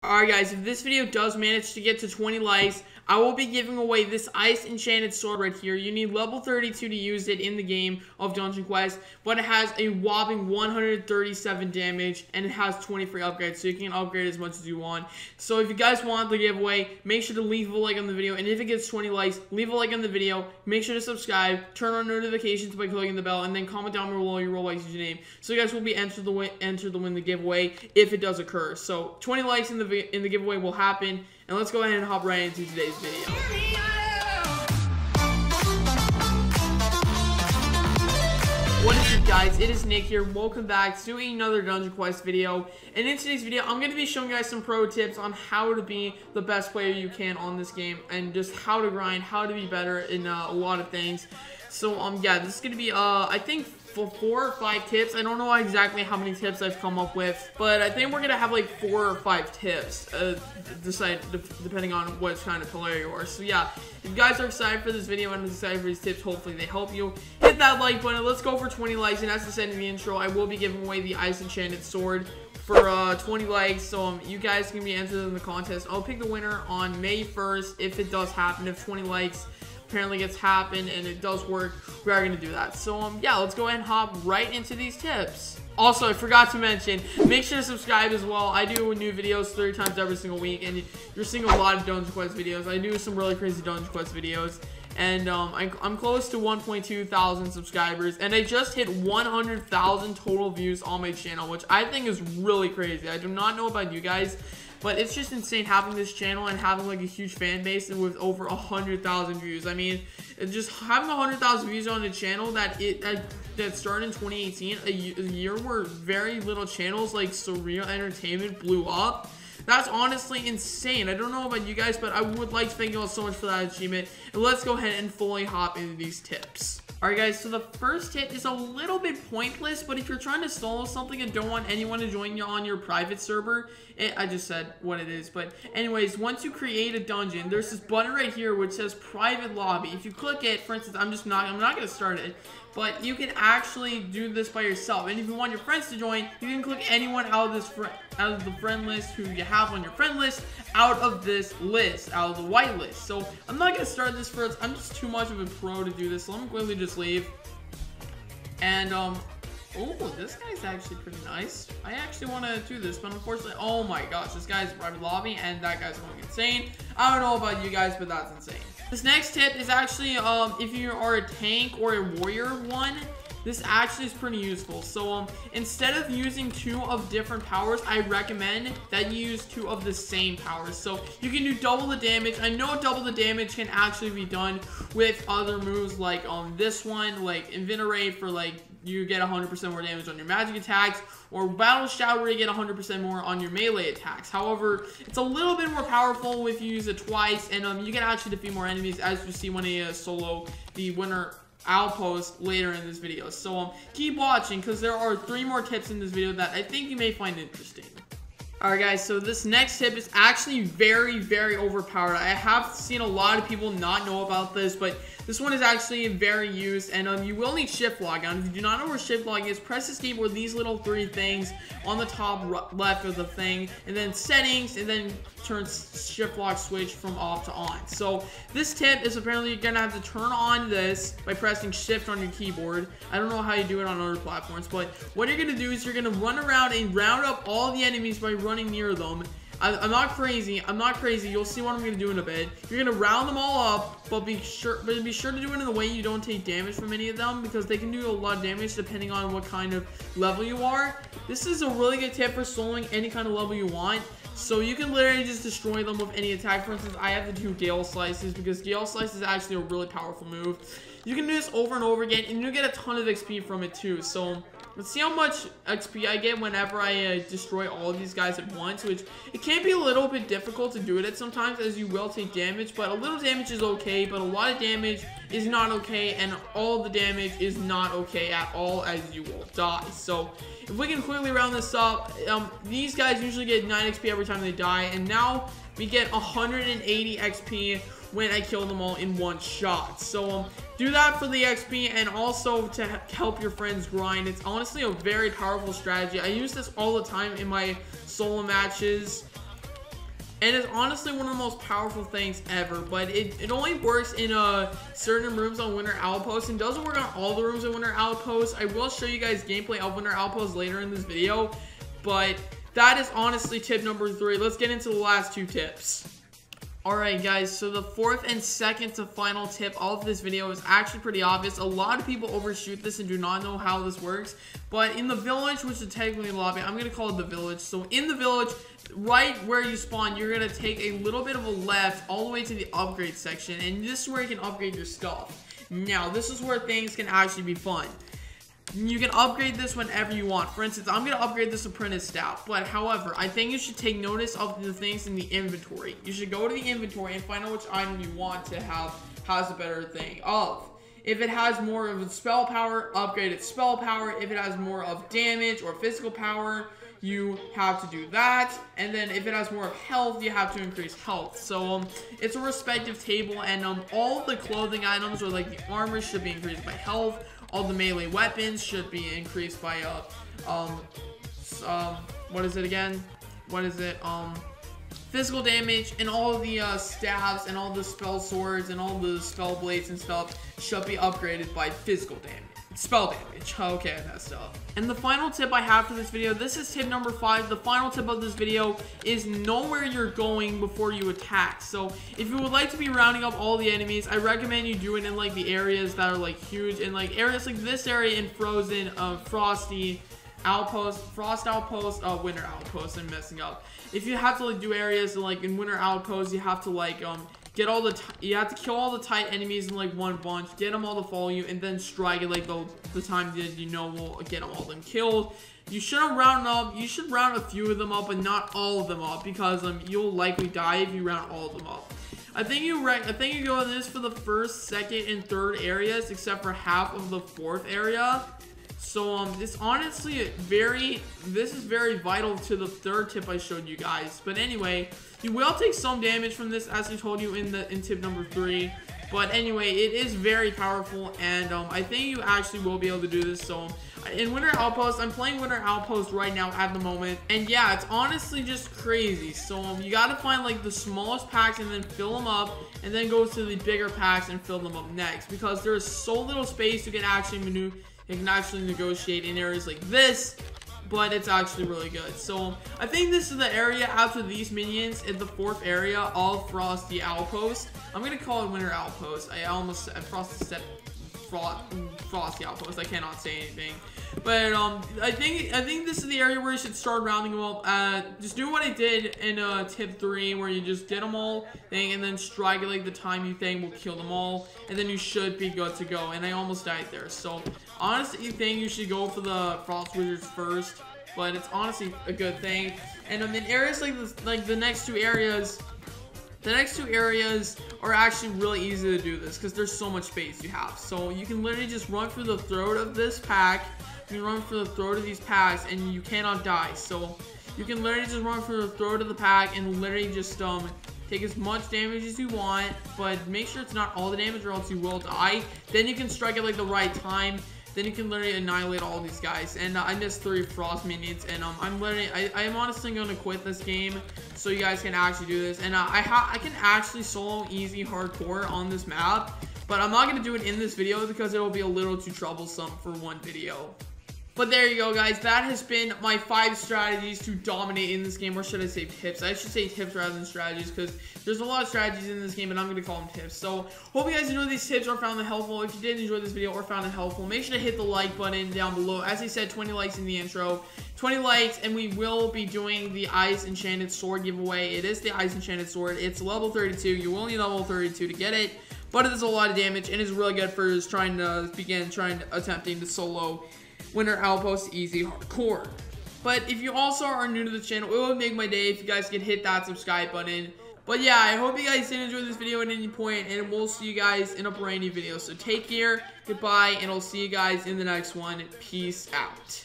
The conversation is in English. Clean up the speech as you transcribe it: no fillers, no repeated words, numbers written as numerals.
Alright guys, if this video does manage to get to 20 likes, I will be giving away this ice enchanted sword right here. You need level 32 to use it in the game of Dungeon Quest, but it has a whopping 137 damage and it has 20 free upgrades, so you can upgrade as much as you want. So if you guys want the giveaway, make sure to leave a like on the video, and if it gets 20 likes, leave a like on the video, make sure to subscribe, turn on notifications by clicking the bell, and then comment down below your Roblox username, so you guys will be entered to win the giveaway if it does occur. So 20 likes in the giveaway will happen, and let's go ahead and hop right into today's video. What is up guys, it is Nick here. Welcome back to another Dungeon Quest video, and in today's video I'm going to be showing you guys some pro tips on how to be the best player you can on this game, and just how to grind, how to be better in a lot of things. So yeah, this is going to be I think 4 or 5 tips. I don't know exactly how many tips I've come up with, but I think we're gonna have like 4 or 5 tips depending on what kind of player you are. So yeah, if you guys are excited for this video and excited for these tips, hopefully they help you. Hit that like button. Let's go for 20 likes, and as I said in the intro, I will be giving away the ice enchanted sword for 20 likes. So you guys can be entered in the contest. I'll pick the winner on May 1st if it does happen. If 20 likes apparently gets happened and it does work, we are going to do that. So yeah, let's go ahead and hop right into these tips. Also, I forgot to mention, make sure to subscribe as well. I do new videos 30 times every single week, and you're seeing a lot of Dungeon Quest videos. I do some really crazy Dungeon Quest videos, and I'm close to 1.2 thousand subscribers, and I just hit 100,000 total views on my channel, which I think is really crazy. I do not know about you guys, but it's just insane having this channel and having like a huge fan base and with over 100,000 views. I mean, just having 100,000 views on a channel that started in 2018, a year where very little channels like Surreal Entertainment blew up. That's honestly insane. I don't know about you guys, but I would like to thank you all so much for that achievement. And let's go ahead and fully hop into these tips. Alright guys, so the first tip is a little bit pointless, but if you're trying to solo something and don't want anyone to join you on your private server, I just said what it is, but anyways, once you create a dungeon, there's this button right here which says private lobby. If you click it, for instance, I'm not going to start it, but you can actually do this by yourself. And if you want your friends to join, you can click anyone out of the friend list who you have on your friend list, out of this list, out of the white list. So I'm not going to start this first. I'm just too much of a pro to do this, so I'm going to just leave. And oh, this guy's actually pretty nice. I actually want to do this, but unfortunately, oh my gosh, this guy's a private lobby and that guy's going insane. I don't know about you guys, but that's insane. This next tip is actually if you are a tank or a warrior one, this actually is pretty useful. So instead of using 2 of different powers, I recommend that you use 2 of the same powers. So you can do double the damage. I know double the damage can actually be done with other moves like this one, like Invinerate, for like you get 100% more damage on your magic attacks, or Battle Shout where you get 100% more on your melee attacks. However, it's a little bit more powerful if you use it twice, and you can actually defeat more enemies, as you see when I solo the winner outpost later in this video. So keep watching, because there are 3 more tips in this video that I think you may find interesting. Alright guys, so this next tip is actually very, very overpowered. I have seen a lot of people not know about this, but this one is actually very used, and you will need shift log. And if you do not know where shift log is, press escape or these little 3 things on the top left of the thing, and then settings, and then turn shift log switch from off to on. So this tip is apparently you're gonna have to turn on this by pressing shift on your keyboard. I don't know how you do it on other platforms, but what you're gonna do is you're gonna run around and round up all the enemies by running near them. I'm not crazy. You'll see what I'm gonna do in a bit. You're gonna round them all up, but be sure to do it in a way you don't take damage from any of them, because they can do a lot of damage depending on what kind of level you are. This is a really good tip for soloing any kind of level you want. So you can literally just destroy them with any attack. For instance, I have to do Gale Slices, because Gale Slice is actually a really powerful move. You can do this over and over again, and you get a ton of XP from it too. So let's see how much XP I get whenever I destroy all of these guys at once, which it can be a little bit difficult to do it at sometimes, as you will take damage, but a little damage is okay, but a lot of damage is not okay, and all the damage is not okay at all, as you will die. So if we can quickly round this up, these guys usually get 9 XP every time they die, and now we get 180 XP when I kill them all in one shot. So do that for the XP, and also to help your friends grind. It's honestly a very powerful strategy. I use this all the time in my solo matches. And it's honestly one of the most powerful things ever, but it only works in certain rooms on Winter Outpost and doesn't work on all the rooms in Winter Outpost. I will show you guys gameplay of Winter Outpost later in this video, but that is honestly tip number 3. Let's get into the last 2 tips. Alright guys, so the 4th and second to final tip of this video is actually pretty obvious. A lot of people overshoot this and do not know how this works. But in the village, which is technically the lobby, I'm going to call it the village. So in the village, right where you spawn, you're going to take a little bit of a left all the way to the upgrade section. And this is where you can upgrade your stuff. Now, this is where things can actually be fun. You can upgrade this whenever you want. For instance, I'm going to upgrade this apprentice staff. But however, I think you should take notice of the things in the inventory. You should go to the inventory and find out which item you want to have has a better thing of. If it has more of its spell power, upgrade its spell power. If it has more of damage or physical power, you have to do that. And then if it has more of health, you have to increase health. So it's a respective table, and all of the clothing items or like the armor should be increased by health. All the melee weapons should be increased by what is it again? What is it? Physical damage, and all the staves and all the spell swords and all the spell blades and stuff should be upgraded by physical damage. Spell damage. Okay, I messed up. And the final tip I have for this video, this is tip number 5. The final tip of this video is know where you're going before you attack. So if you would like to be rounding up all the enemies, I recommend you do it in like the areas that are like huge, and like areas like this area in Frozen, Frosty Outpost, Frost Outpost, Winter Outpost. I'm messing up. If you have to like do areas like in Winter Outpost, you have to like get all the you have to kill all the tight enemies in like one bunch, get them all to follow you, and then strike it like the time that you know will get them all killed. You shouldn't round up. You should round a few of them up, but not all of them up, because you'll likely die if you round all of them up. I think you go in this for the 1st, 2nd, and 3rd areas, except for half of the 4th area. So this honestly this is very vital to the 3rd tip I showed you guys. But anyway, you will take some damage from this, as I told you in tip number 3. But anyway, it is very powerful, and I think you actually will be able to do this. So in Winter Outpost, I'm playing Winter Outpost right now at the moment, and yeah, it's honestly just crazy. So you gotta find like the smallest packs and then fill them up, and then go to the bigger packs and fill them up next, because there's so little space you can actually maneuver. You can actually negotiate in areas like this, but it's actually really good. So I think this is the area after these minions in the 4th area of Frosty Outpost. I'm gonna call it Winter Outpost. I Frosty said Frosty Outpost. I cannot say anything. But I think this is the area where you should start rounding them up. Just do what I did in tip 3, where you just get them all and then strike it like the time you think will kill them all, and then you should be good to go. And I almost died there. So honestly, you think you should go for the Frost Wizards first, but it's honestly a good thing. And in areas like this, like the next two areas. The next 2 areas are actually really easy to do this, because there's so much space you have. So you can literally just run through the throat of this pack. You can run through the throat of these packs, and you cannot die. So you can literally just run through the throat of the pack and literally just take as much damage as you want, but make sure it's not all the damage or else you will die. Then you can strike at like the right time. Then you can literally annihilate all these guys. And I missed 3 Frost minions, and I'm honestly going to quit this game so you guys can actually do this. And I can actually solo easy hardcore on this map, but I'm not going to do it in this video because it will be a little too troublesome for one video. But there you go, guys. That has been my 5 strategies to dominate in this game. Or should I say tips? I should say tips rather than strategies, because there's a lot of strategies in this game, and I'm going to call them tips. So, hope you guys enjoyed these tips or found them helpful. If you did enjoy this video or found it helpful, make sure to hit the like button down below. As I said, 20 likes in the intro. 20 likes, and we will be doing the Ice Enchanted Sword giveaway. It is the Ice Enchanted Sword. It's level 32. You will need level 32 to get it, but it does a lot of damage, and it's really good for attempting to solo Winter Outpost easy hardcore. But if you also are new to the channel, it would make my day if you guys could hit that subscribe button. But yeah, I hope you guys did enjoy this video at any point, and we'll see you guys in a brand new video. So take care, goodbye, and I'll see you guys in the next one. Peace out.